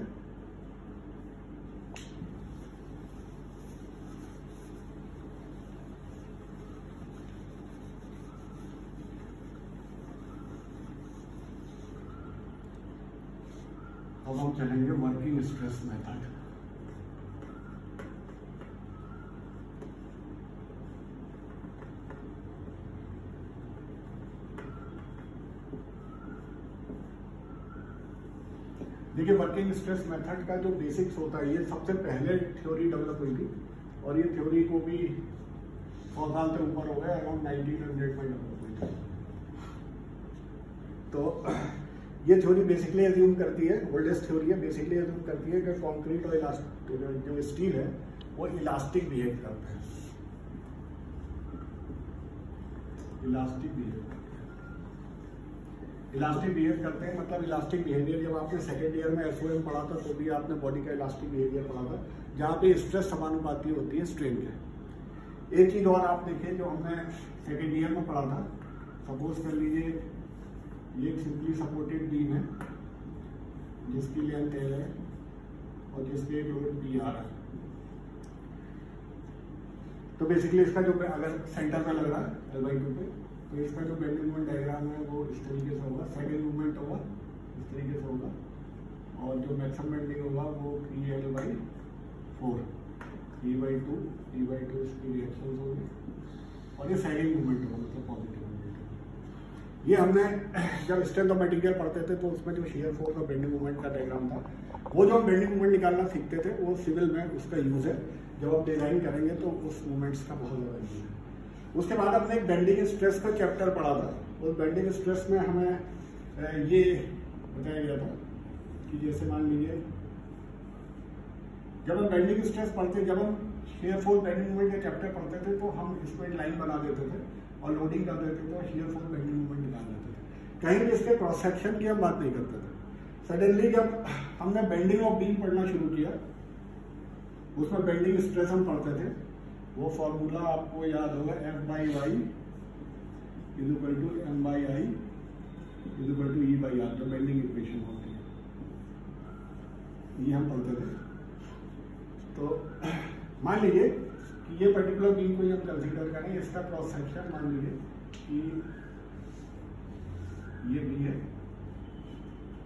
Speaker 1: अब हम चलेंगे वर्किंग स्ट्रेस मेथड। देखिए वर्किंग स्ट्रेस मेथड का जो बेसिक्स होता है, ये सबसे पहले थ्योरी डेवलप हुई थी और ये थ्योरी को भी 100 साल से ऊपर हो गया, अराउंड 1900 में डेवलप हुई थी। तो ये थ्योरी बेसिकली एज्यूम करती है, ओल्डेस्ट थ्योरी है, बेसिकली एज्यूम करती है कि कंक्रीट और जो स्टील है वो इलास्टिक बिहेव करते हैं, इलास्टिक बिहेव करते हैं। मतलब इलास्टिक बिहेवियर जब आपने सेकेंड ईयर में एसओएम पढ़ा था तो भी आपने बॉडी का इलास्टिक बिहेवियर पढ़ा था, जहाँ पे स्ट्रेस समानुपाती होती है स्ट्रेन के। एक चीज और आप देखिए जो हमने सेकेंड ईयर में पढ़ा था, सपोज कर लीजिए ये एक सिंपली सपोर्टेड बीम है जिसकी लेंथ L है और जिसके एक लोड PR है। तो बेसिकली इसका जो अगर सेंटर में लग रहा है L/2 पे, तो इसका जो बेंडिंग मोमेंट डायग्राम है वो इस तरीके से होगा, सेकेंड मूवमेंट होगा इस तरीके से होगा और जो मैक्सिमम बेंडिंग होगा वो 3L/4, E/2 इसकी रिएक्शन होगी और ये सेकेंड मूवमेंट होगा, मतलब पॉजिटिव। ये हमने जब स्ट्रेंथ ऑफ मटेरियल पढ़ते थे तो उसमें जो शियर फोर्स और बेंडिंग मूवमेंट का डायग्राम था, वो जो हम बेंडिंग मूवमेंट निकालना सीखते थे वो सिविल में उसका यूज है। जब आप डिजाइन करेंगे तो उस मूवमेंट्स का बहुत ज्यादा यूज है। उसके बाद हमने एक बेंडिंग स्ट्रेस का चैप्टर पढ़ा था, उस बेंडिंग स्ट्रेस में हमें ये बताया गया था कि जैसे मान लीजिए जब हम बेंडिंग स्ट्रेस पढ़ते, जब हम शियर फोर्स बेंडिंग मूवमेंट का चैप्टर पढ़ते थे तो हम इसको एक लाइन बना देते थे और लोडिंग कर देते थे और शियर फोर्स बेंडिंग मूवमेंट निकाल देते थे, कहीं भी इसके क्रॉस सेक्शन की हम बात नहीं करते थे। सडनली जब हमने बेंडिंग ऑफ बीम पढ़ना शुरू किया, उसमें बेंडिंग स्ट्रेस हम पढ़ते थे, वो फॉर्मूला आपको याद होगा F/Y = M/I = E/R, जो बेंडिंग इक्वेशन होती है, ये हम पढ़ते थे। तो मान लीजिए कि ये पर्टिकुलर बीम को हम कंसीडर करें, इसका क्रॉस सेक्शन मान लीजिए कि ये भी है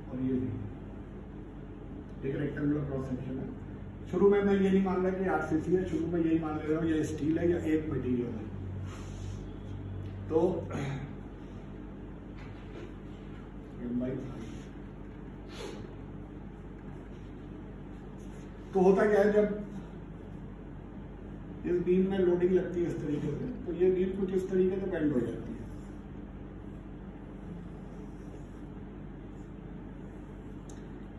Speaker 1: और ये भी, एक रेक्टेंगुलर क्रॉस सेक्शन है। शुरू में मैं ये नहीं मान रहा कि आरसीसी है, शुरू में यही मान ले रहा हूँ ये स्टील है या एक मटेरियल है। तो होता क्या है, जब इस बीम में लोडिंग लगती है इस तरीके से, तो ये बीम कुछ इस तरीके से बेंड हो जाती है।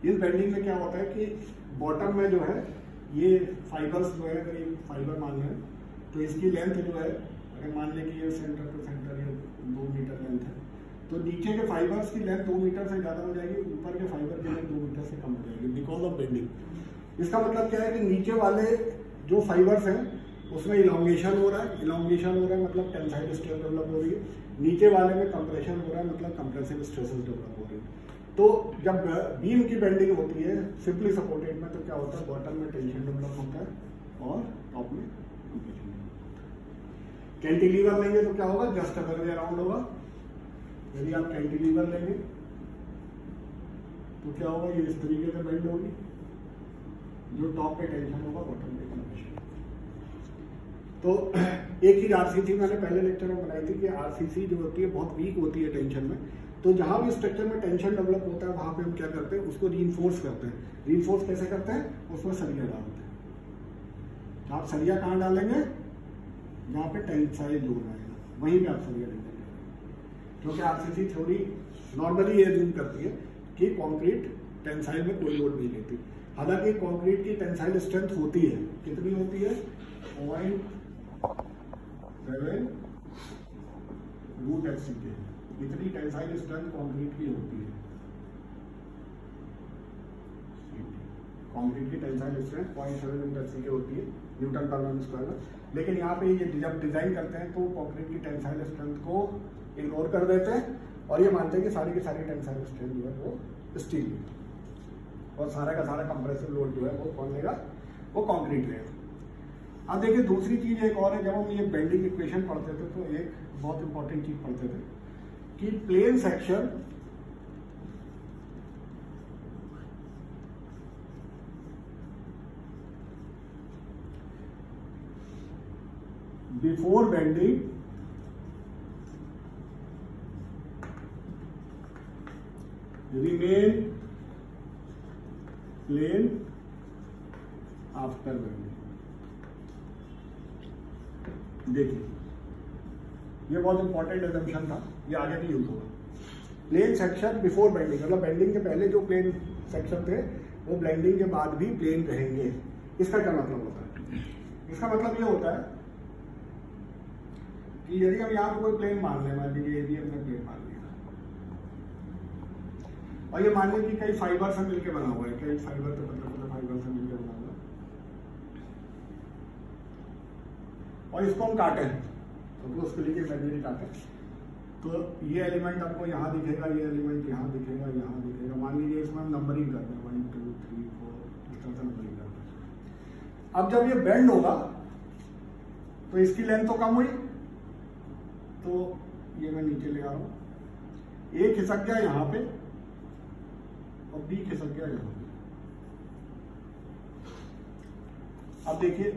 Speaker 1: इस बेंडिंग में क्या होता है कि बॉटम में जो है ये फाइबर्स जो है, अगर ये फाइबर मान लें तो इसकी लेंथ जो है, अगर मान लें कि ये सेंटर टू सेंटर ये 2 मीटर लेंथ है, तो नीचे के फाइबर्स की लेंथ 2 मीटर से ज्यादा हो जाएगी, ऊपर के फाइबर की लेंथ 2 मीटर से कम हो जाएगी बिकॉज ऑफ बेंडिंग। इसका मतलब क्या है कि नीचे वाले जो फाइबर्स हैं उसमें इलॉन्गेशन हो रहा है, इलॉन्गेशन हो रहा है मतलब टेंसाइल स्ट्रेस डेवलप हो रही है, नीचे वाले में कंप्रेशन हो रहा है मतलब कंप्रेसिव स्ट्रेसेस डेवलप हो रही है। तो जब बीम की बेंडिंग होती है सिंपली सपोर्टेड में, तो क्या होता है, बॉटम में टेंशन डेवलप होता है और टॉप में कंप्रेशन होता है। कैंटिलीवर लेंगे तो क्या होगा, जस्ट अदर वे अराउंड होगा। यदि आप कैंटिलीवर लेंगे तो क्या होगा, ये इस तरीके से बेंड होगी, जो टॉप पे टेंशन होगा बॉटम पे कंप्रेशन। तो एक ही आरसीसी मैंने पहले लेक्चर में बनाई थी कि आरसीसी जो होती है बहुत वीक होती है टेंशन में, तो जहां भी स्ट्रक्चर में टेंशन डेवलप होता है वहां पे हम क्या करते हैं, उसको रीइंफोर्स करते हैं। रीइंफोर्स कैसे करते हैं, उसमें सरिया डालते हैं। आप सरिया कहाँ डालेंगे, जहां पे टेंसाइल जोड़ आएगा वहीं पे आप सरिया डालेंगे, क्योंकि आरसीसी थ्योरी नॉर्मली ये एज्यूम करती है कि कंक्रीट टेंसाइल में कोई लोड नहीं लेती। हालांकि कंक्रीट की टेंसाइल स्ट्रेंथ होती है, कितनी होती है, 0.7 √fck, इतनी टेंसाइल स्ट्रेंथ कंक्रीट की होती है। कंक्रीट की टेंसाइल स्ट्रेंथ 0.7 √fck होती है न्यूटन पर मीटर स्क्वायर में। लेकिन यहाँ पे ये जब डिजाइन करते हैं तो कंक्रीट की टेंसाइल स्ट्रेंथ को इग्नोर कर देते हैं और ये मानते हैं कि सारी की सारी टेंसाइल स्ट्रेंथ जो है वो स्टील है और सारा का सारा कंप्रेसिव लोड जो है वो कौन लेगा, वो कंक्रीट लेगा। अब देखिए दूसरी चीज एक और है, जब हम ये बेंडिंग इक्वेशन पढ़ते थे तो एक बहुत इंपॉर्टेंट चीज पढ़ते थे कि plane section before bending remain plane after bending. देखिए ये बहुत इंपॉर्टेंट एजम्पशन था, ये आगे भी यूज होगा। प्लेन सेक्शन बिफोर बेंडिंग मतलब बेंडिंग के पहले जो प्लेन सेक्शन थे वो बेंडिंग के बाद भी प्लेन रहेंगे। इसका क्या मतलब होता है, इसका मतलब ये होता है कि यदि हम यहाँ पे कोई प्लेन मान लें, मान लीजिए यदि हमने प्लेन मान लिया और ये मान लें कि कई फाइबर से मिलकर बना हुआ है, कई फाइबर तो मतलब फाइबर से मिलकर बना हुआ है और इसको हम काटें तो उसके लिए इमेजिनरी काटें तो ये एलिमेंट आपको यहाँ दिखेगा, ये एलिमेंट यहाँ दिखेगा, यहाँ दिखेगा। मान लीजिए इसमें हम नंबरिंग करते हैं 1 2 3 4 इस तरह से नंबरिंग करते हैं। अब जब ये बेंड होगा तो इसकी लेंथ तो कम हुई, तो ये मैं नीचे ले आ रहा हूँ, ए खिसक गया यहाँ पे और बी खिसक गया यहाँ पे। अब देखिए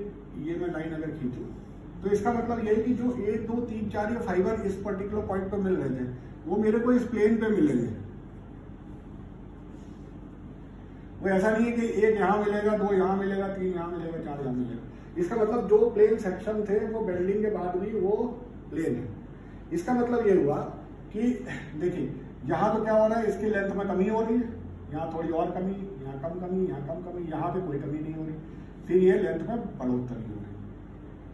Speaker 1: ये मैं लाइन अगर खींचूं तो इसका मतलब ये है कि जो 1 2 3 4 ये फाइबर इस पर्टिकुलर पॉइंट पे मिल रहे थे वो मेरे को इस प्लेन पे मिलेंगे। वो ऐसा नहीं है कि एक यहाँ मिलेगा, 2 यहाँ मिलेगा, 3 यहाँ मिलेगा, 4 यहाँ मिलेगा। इसका मतलब जो प्लेन सेक्शन थे वो बेंडिंग के बाद भी वो प्लेन है। इसका मतलब ये हुआ कि देखिए यहाँ तो क्या हो रहा है, इसकी लेंथ में कमी हो रही है, यहाँ थोड़ी और कमी, यहाँ कम कमी, यहाँ कम कमी, यहाँ पे कोई कमी नहीं हो रही, फिर ये लेंथ में बढ़ोतरी हो रही है।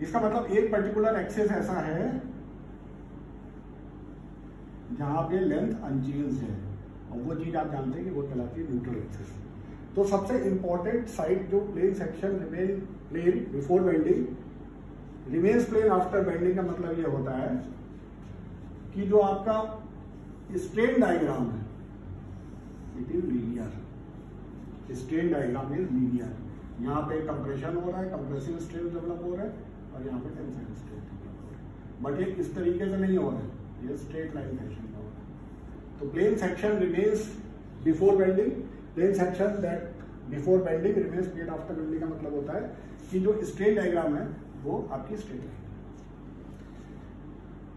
Speaker 1: इसका मतलब एक पर्टिकुलर एक्सेस ऐसा है जहां पे लेंथ अनचेंज है और वो चीज आप जानते हैं कि वो कहलाती है न्यूट्रल एक्सेस। तो सबसे इंपॉर्टेंट साइड जो plane section remain plane before bending, remains plane after bending का मतलब ये होता है कि जो आपका स्ट्रेन डायग्राम है it is linear. Strain diagram is linear. यहाँ पे कंप्रेशन हो रहा है, कंप्रेसिव स्ट्रेस डेवलप हो रहा है और यहाँ पे टेंसाइल स्ट्रेस डेवलप हो रहा है, बट ये इस तरीके से नहीं हो रहा है, ये स्ट्रेट लाइन फैशन में हो रहा है। तो plane section remains before bending, plane section that before bending remains plane after bending का मतलब होता है कि जो स्ट्रेन डायग्राम है वो आपकी स्ट्रेट लाइन।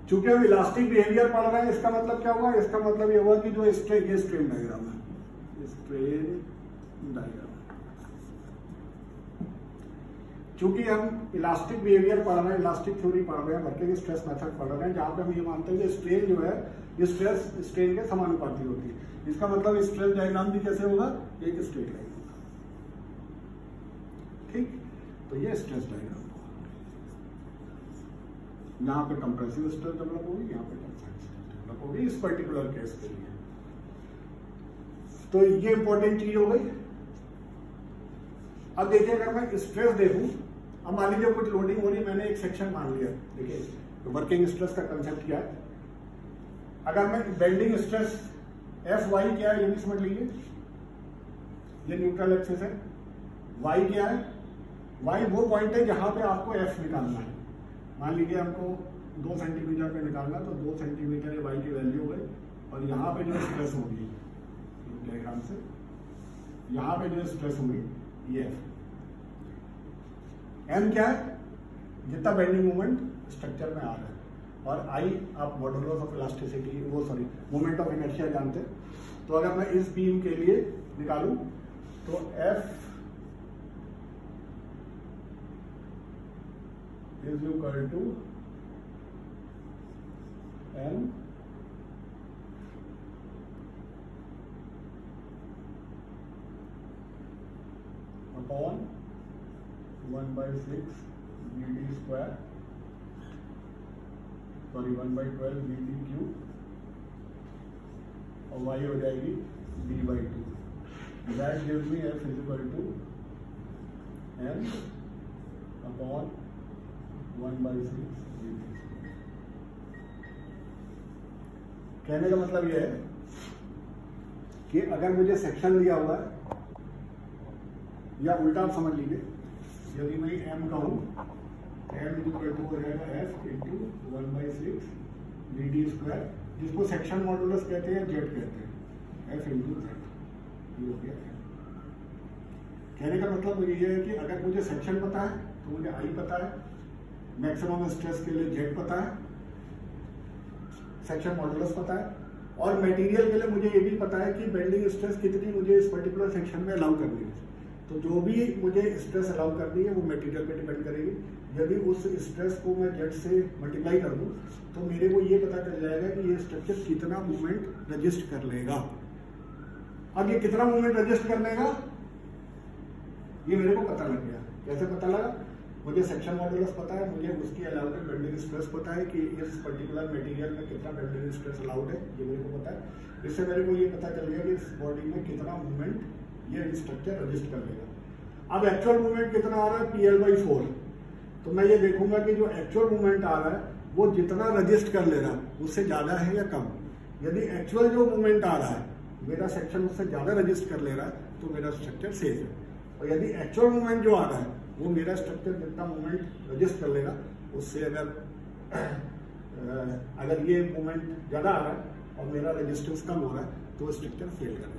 Speaker 1: चूंकि हम इलास्टिक बिहेवियर पढ़ रहे हैं, इसका मतलब क्या हुआ, इसका मतलब ये हुआ कि जो ये स्ट्रेन डायग्राम है, स्ट्रेन डायग्राम चूंकि हम इलास्टिक बिहेवियर पढ़ रहे हैं, इलास्टिक थ्योरी पढ़ रहे हैं, वर्किंग स्ट्रेस मेथड पढ़ रहे हैं, जहां पे हम ये मानते हैं कि स्ट्रेन जो है ये स्ट्रेस स्ट्रेन के समानुपाती होती है। इसका मतलब स्ट्रेस डायग्राम भी कैसे होगा, एक स्ट्रेट लाइन होगा। ठीक, तो ये स्ट्रेस डायग्राम होगा। यहाँ पे कंप्रेसिव स्ट्रेस डेवलप होगी, यहाँ पे टेंसाइल स्ट्रेस डेवलप होगी इस पर्टिकुलर केस के लिए। तो ये इंपॉर्टेंट चीज हो गई। अब देखिए, अगर मैं स्ट्रेस देखूं, अब मान लीजिए कुछ लोडिंग हो रही, मैंने एक सेक्शन मान लिया। देखिए तो वर्किंग स्ट्रेस का कंसेप्ट क्या है। अगर मैं बेंडिंग स्ट्रेस एफ वाई क्या है ये भी समझ लीजिए। ये न्यूट्रल एक्सिस है, वाई क्या है, वाई वो पॉइंट है जहां पे आपको एफ निकालना है। मान लीजिए हमको 2 सेंटीमीटर पे निकालना, तो 2 सेंटीमीटर ये वाई की वैल्यू हो गई, और यहाँ पे जो स्ट्रेस होगी डायग्राम से, यहाँ पे जो स्ट्रेस होगी ये एफ। एम क्या है, जितना बेंडिंग मोमेंट स्ट्रक्चर में आ रहा है, और आई आप modulus of elasticity moment of inertia जानते हैं। तो अगर मैं इस बीम के लिए निकालूं तो F is equal to M upon 1/6 dt square, sorry 1/12 dt cube, और y हो जाएगी d/2। That gives me f is equal to m upon 1/6 dt। कहने का मतलब यह है कि अगर मुझे सेक्शन दिया हुआ है, या उल्टा आप समझ लीजिए, यदि मैं m कहूं, m इज इक्वल टू हो जाएगा f इंटू 1/6 dt स्क्वायर, जिसको सेक्शन मॉडुलस कहते हैं, जेड कहते हैं, f इंटू जेड। ये हो गया है। कहने का मतलब मुझे ये है कि अगर मुझे सेक्शन पता है तो मुझे आई पता है, मैक्सिमम स्ट्रेस के लिए जेड पता है, सेक्शन मॉडुलस पता है, और मटेरियल के लिए मुझे ये भी पता है कि बेंडिंग स्ट्रेस कितनी मुझे इस पर्टिकुलर सेक्शन में अलाउ करनी है। तो जो भी मुझे स्ट्रेस अलाउ करनी है वो मटेरियल पे डिपेंड करेगी। यदि उस स्ट्रेस को मैं जेड से मल्टीप्लाई कर दूं तो मेरे को ये पता चल जाएगा कि ये स्ट्रक्चर कितना मूवमेंट रजिस्ट कर लेगा। अब ये कितना मूवमेंट रजिस्ट कर लेगा ये मेरे को पता लग गया। कैसे पता लगा, मुझे सेक्शन मॉडुलस पता है, मुझे उसकी अलाउड बेंडिंग स्ट्रेस पता है कि इस पर्टिकुलर मटेरियल में कितना बेंडिंग स्ट्रेस अलाउड है, ये मेरे को पता है। इससे मेरे को ये पता चल गया कि इस बॉडी में कितना मूवमेंट ये स्ट्रक्चर रजिस्ट कर लेगा। अब एक्चुअल मूवमेंट कितना आ रहा है, PL/4। तो मैं ये देखूंगा कि जो एक्चुअल मूवमेंट आ रहा है वो जितना रजिस्ट कर ले रहा है उससे ज्यादा है या कम। यदि एक्चुअल जो मूवमेंट आ रहा है मेरा सेक्शन उससे ज्यादा रजिस्ट कर ले रहा है तो मेरा स्ट्रक्चर सेफ है, और यदि एक्चुअल मूवमेंट जो आ रहा है वो मेरा स्ट्रक्चर जितना मूवमेंट रजिस्ट कर लेगा उससे अगर ये मूवमेंट ज्यादा आ रहा है और मेरा रेजिस्टेंस कम हो रहा है तो स्ट्रक्चर फेल कर जाएगा।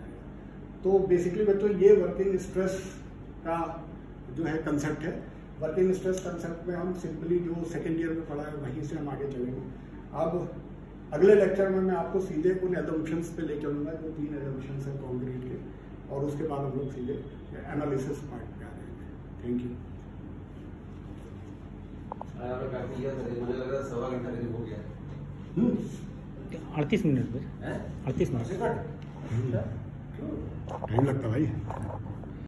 Speaker 1: तो बेसिकली बच्चों ये वर्किंग स्ट्रेस का जो है कंसेप्ट है। वर्किंग स्ट्रेस कंसेप्ट में हम सिंपली जो सेकेंड ईयर में पढ़ा है वहीं से हम आगे चलेंगे। अब अगले लेक्चर में मैं आपको सीधे उन एजम्पशंस पे ले चलूंगा जो 3 एजम्पशंस हैं कंक्रीट के, और उसके बाद हम लोग सीधे एनालिसिस पार्ट पे आ जाएंगे। Thank you.
Speaker 2: मुझे लग रहा है 1.25 घंटा करीब हो गया।
Speaker 3: 38 मिनट 38 मिनट
Speaker 1: टाइम लगता भाई।